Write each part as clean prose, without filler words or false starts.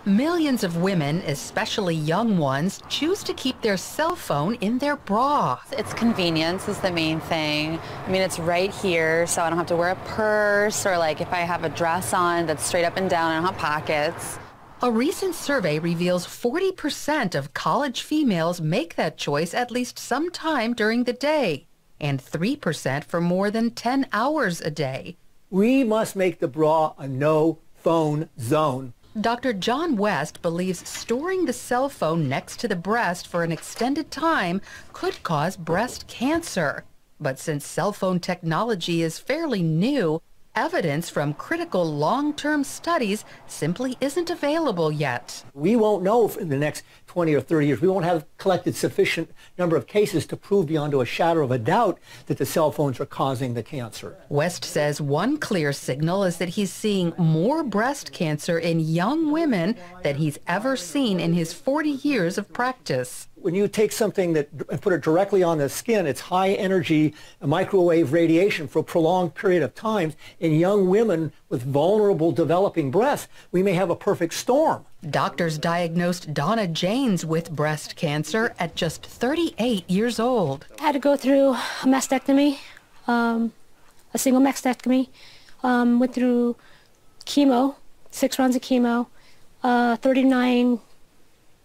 Millions of women, especially young ones, choose to keep their cell phone in their bra. It's convenience is the main thing. I mean, it's right here, so I don't have to wear a purse, or like if I have a dress on that's straight up and down, I don't have pockets. A recent survey reveals 40% of college females make that choice at least sometime during the day, and 3% for more than 10 hours a day. We must make the bra a no-phone zone. Dr. John West believes storing the cell phone next to the breast for an extended time could cause breast cancer. But since cell phone technology is fairly new, evidence from critical long-term studies simply isn't available yet. We won't know in the next 20 or 30 years. We won't have collected sufficient number of cases to prove beyond a shadow of a doubt that the cell phones are causing the cancer. West says one clear signal is that he's seeing more breast cancer in young women than he's ever seen in his 40 years of practice. When you take something and put it directly on the skin, it's high energy microwave radiation for a prolonged period of time. In young women with vulnerable developing breasts, we may have a perfect storm. Doctors diagnosed Donna Janes with breast cancer at just 38 years old. I had to go through a mastectomy, a single mastectomy, went through chemo, 6 rounds of chemo, 39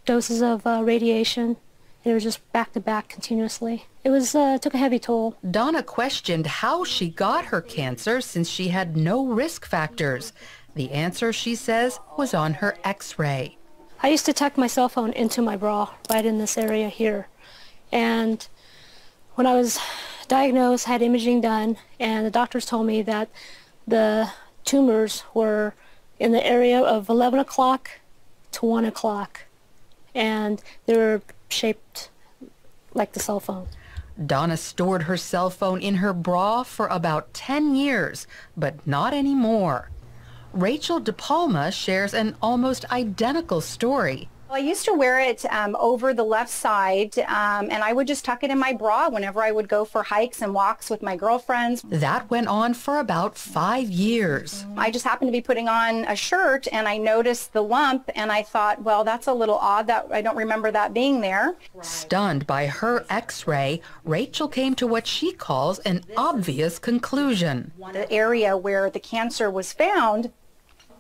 doses of radiation. It was just back to back continuously. It was took a heavy toll. Donna questioned how she got her cancer since she had no risk factors. The answer, she says, was on her X-ray. I used to tuck my cell phone into my bra right in this area here. And when I was diagnosed, had imaging done, and the doctors told me that the tumors were in the area of 11 o'clock to 1 o'clock. And they were shaped like the cell phone. Donna stored her cell phone in her bra for about 10 years, but not anymore. Rachel DePalma shares an almost identical story. I used to wear it over the left side, and I would just tuck it in my bra whenever I would go for hikes and walks with my girlfriends. That went on for about 5 years. I just happened to be putting on a shirt, and I noticed the lump, and I thought, well, that's a little odd. That I don't remember that being there. Stunned by her X-ray, Rachel came to what she calls an obvious conclusion. The area where the cancer was found,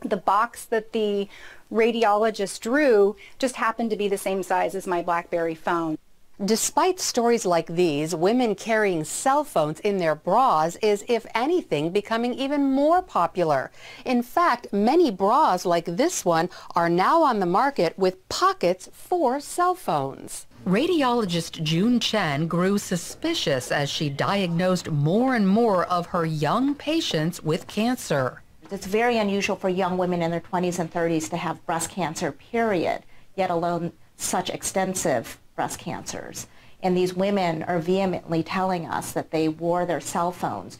the box that the radiologist drew just happened to be the same size as my BlackBerry phone. Despite stories like these, women carrying cell phones in their bras is, if anything, becoming even more popular. In fact, many bras like this one are now on the market with pockets for cell phones. Radiologist June Chen grew suspicious as she diagnosed more and more of her young patients with cancer. It's very unusual for young women in their 20s and 30s to have breast cancer, period, yet alone such extensive breast cancers. And these women are vehemently telling us that they wore their cell phones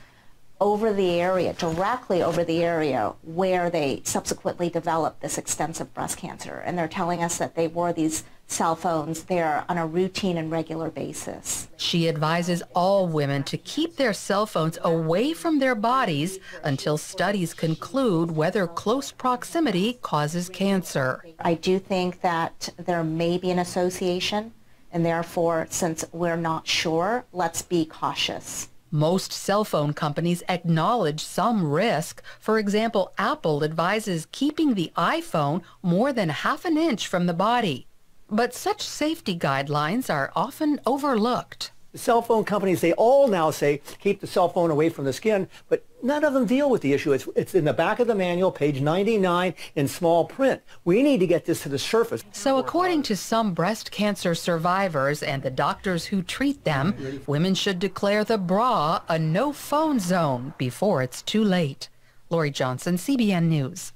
over the area, directly over the area where they subsequently developed this extensive breast cancer. And they're telling us that they wore these cell phones there on a routine and regular basis. She advises all women to keep their cell phones away from their bodies until studies conclude whether close proximity causes cancer. I do think that there may be an association, and therefore, since we're not sure, let's be cautious. Most cell phone companies acknowledge some risk. For example, Apple advises keeping the iPhone more than ½ an inch from the body. But such safety guidelines are often overlooked. The cell phone companies, they all now say keep the cell phone away from the skin, but none of them deal with the issue. It's in the back of the manual, page 99, in small print. We need to get this to the surface. So according to some breast cancer survivors and the doctors who treat them, women should declare the bra a no-phone zone before it's too late. Lori Johnson, CBN News.